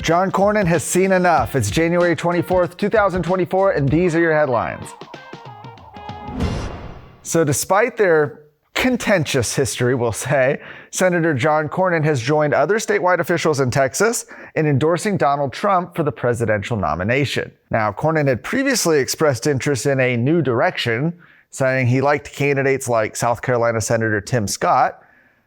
John Cornyn has seen enough. It's January 24th, 2024, and these are your headlines. So despite their contentious history, we'll say, Senator John Cornyn has joined other statewide officials in Texas in endorsing Donald Trump for the presidential nomination. Now, Cornyn had previously expressed interest in a new direction, saying he liked candidates like South Carolina Senator Tim Scott.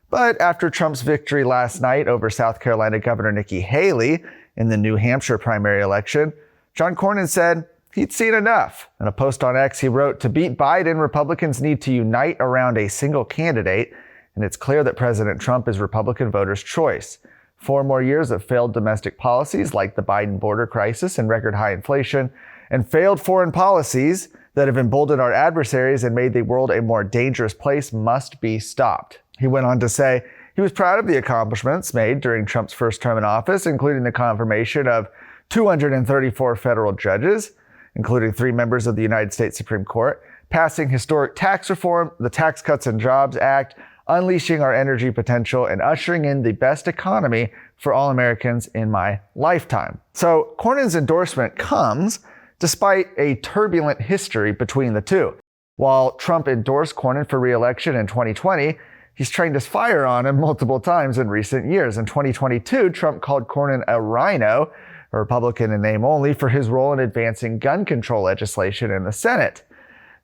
But after Trump's victory last night over South Carolina Governor Nikki Haley in the New Hampshire primary election, John Cornyn said he'd seen enough. In a post on X, he wrote, "To beat Biden, Republicans need to unite around a single candidate, and it's clear that President Trump is Republican voters' choice. 4 more years of failed domestic policies like the Biden border crisis and record high inflation, and failed foreign policies that have emboldened our adversaries and made the world a more dangerous place must be stopped." He went on to say he was proud of the accomplishments made during Trump's first term in office, including the confirmation of 234 federal judges, including 3 members of the United States Supreme Court, passing historic tax reform, the Tax Cuts and Jobs Act, unleashing our energy potential, and ushering in the best economy for all Americans in my lifetime. So Cornyn's endorsement comes despite a turbulent history between the two. While Trump endorsed Cornyn for re-election in 2020, he's trained his fire on him multiple times in recent years. In 2022, Trump called Cornyn a rhino, a Republican in name only, for his role in advancing gun control legislation in the Senate.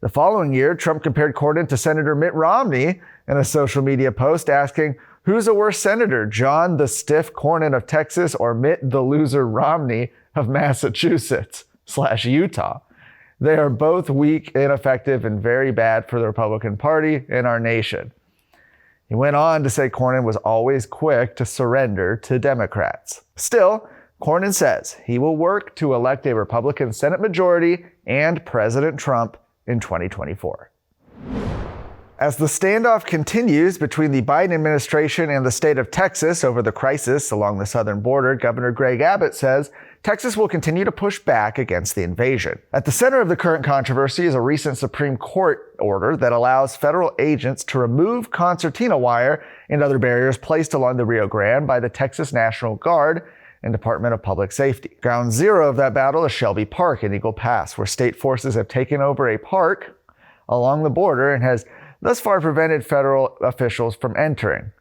The following year, Trump compared Cornyn to Senator Mitt Romney in a social media post asking, "Who's a worse senator, John the Stiff Cornyn of Texas or Mitt the Loser Romney of Massachusetts/Utah? They are both weak, ineffective, and very bad for the Republican Party and our nation." He went on to say Cornyn was always quick to surrender to Democrats. Still, Cornyn says he will work to elect a Republican Senate majority and President Trump in 2024. As the standoff continues between the Biden administration and the state of Texas over the crisis along the southern border, Governor Greg Abbott says Texas will continue to push back against the invasion. At the center of the current controversy is a recent Supreme Court order that allows federal agents to remove concertina wire and other barriers placed along the Rio Grande by the Texas National Guard and Department of Public Safety. Ground zero of that battle is Shelby Park in Eagle Pass, where state forces have taken over a park along the border and has thus far prevented federal officials from entering.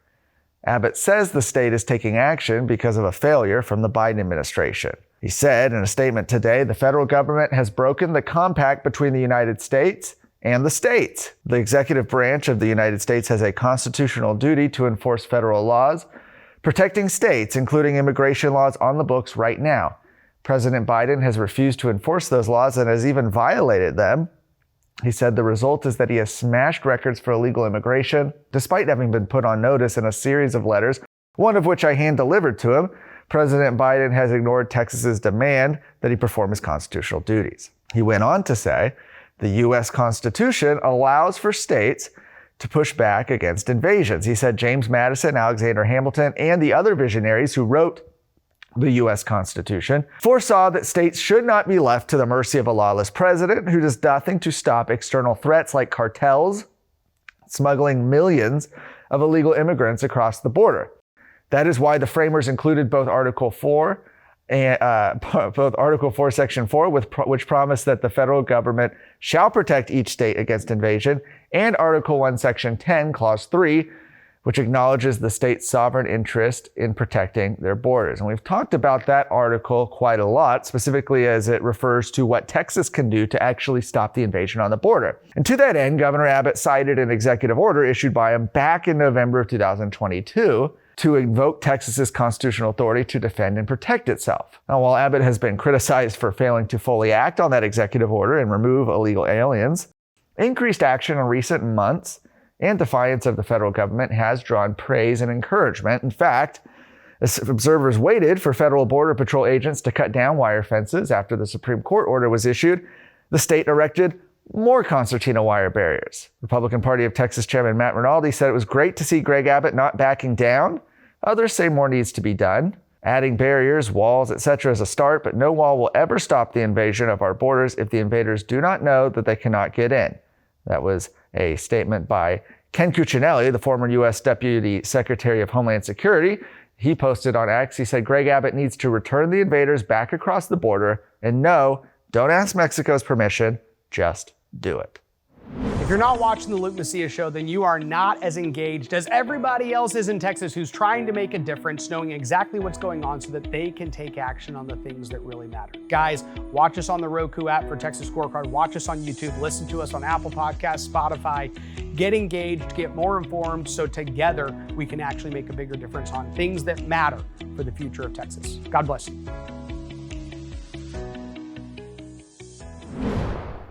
Abbott says the state is taking action because of a failure from the Biden administration. He said in a statement today, the federal government has broken the compact between the United States and the states. The executive branch of the United States has a constitutional duty to enforce federal laws, protecting states, including immigration laws on the books right now. President Biden has refused to enforce those laws and has even violated them. He said the result is that he has smashed records for illegal immigration, despite having been put on notice in a series of letters, one of which I hand-delivered to him. President Biden has ignored Texas's demand that he perform his constitutional duties. He went on to say, the U.S. Constitution allows for states to push back against invasions. He said James Madison, Alexander Hamilton, and the other visionaries who wrote the U.S. Constitution foresaw that states should not be left to the mercy of a lawless president who does nothing to stop external threats like cartels smuggling millions of illegal immigrants across the border. That is why the framers included both Article 4 and both Article 4, Section 4, which promised that the federal government shall protect each state against invasion, and Article 1, Section 10, Clause 3, which acknowledges the state's sovereign interest in protecting their borders. And we've talked about that article quite a lot, specifically as it refers to what Texas can do to actually stop the invasion on the border. And to that end, Governor Abbott cited an executive order issued by him back in November of 2022 to invoke Texas's constitutional authority to defend and protect itself. Now, while Abbott has been criticized for failing to fully act on that executive order and remove illegal aliens, increased action in recent months and defiance of the federal government has drawn praise and encouragement. In fact, as observers waited for federal border patrol agents to cut down wire fences after the Supreme Court order was issued, the state erected more concertina wire barriers. Republican Party of Texas Chairman Matt Rinaldi said it was great to see Greg Abbott not backing down. Others say more needs to be done. Adding barriers, walls, etc. is a start, but no wall will ever stop the invasion of our borders if the invaders do not know that they cannot get in. That was a statement by Ken Cuccinelli, the former U.S. Deputy Secretary of Homeland Security. He posted on X, he said, Greg Abbott needs to return the invaders back across the border. And no, don't ask Mexico's permission, just do it. If you're not watching the Luke Macias show, then you are not as engaged as everybody else is in Texas who's trying to make a difference, knowing exactly what's going on so that they can take action on the things that really matter. Guys, watch us on the Roku app for Texas Scorecard. Watch us on YouTube. Listen to us on Apple Podcasts, Spotify. Get engaged, get more informed, so together we can actually make a bigger difference on things that matter for the future of Texas. God bless you.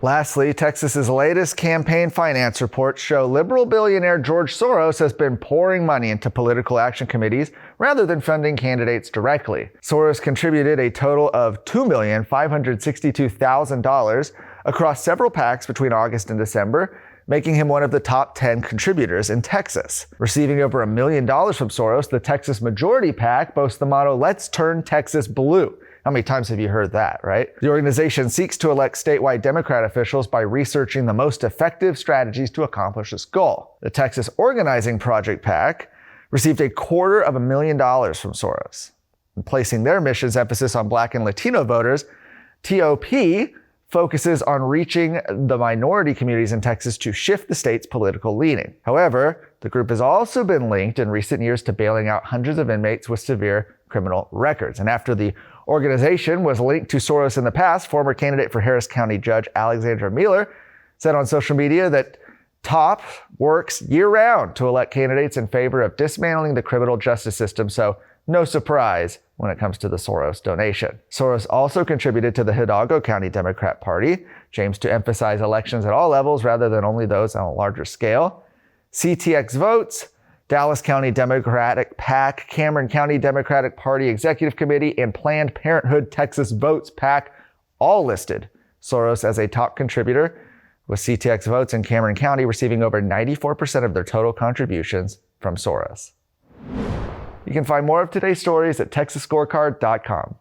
Lastly, Texas's latest campaign finance reports show liberal billionaire George Soros has been pouring money into political action committees rather than funding candidates directly. Soros contributed a total of $2,562,000 across several PACs between August and December, making him one of the top 10 contributors in Texas. Receiving over $1 million from Soros, the Texas Majority PAC boasts the motto, "Let's turn Texas blue." How many times have you heard that, right? The organization seeks to elect statewide Democrat officials by researching the most effective strategies to accomplish this goal. The Texas Organizing Project PAC received $250,000 from Soros. In placing their mission's emphasis on Black and Latino voters, TOP focuses on reaching the minority communities in Texas to shift the state's political leaning. However, the group has also been linked in recent years to bailing out hundreds of inmates with severe criminal records. And after the organization was linked to Soros in the past, former candidate for Harris County Judge Alexandra Mueller said on social media that TOP works year-round to elect candidates in favor of dismantling the criminal justice system, so no surprise when it comes to the Soros donation. Soros also contributed to the Hidalgo County Democrat Party, aims to emphasize elections at all levels rather than only those on a larger scale. CTX Votes, Dallas County Democratic PAC, Cameron County Democratic Party Executive Committee, and Planned Parenthood Texas Votes PAC all listed Soros as a top contributor, with CTX Votes in Cameron County receiving over 94% of their total contributions from Soros. You can find more of today's stories at TexasScorecard.com.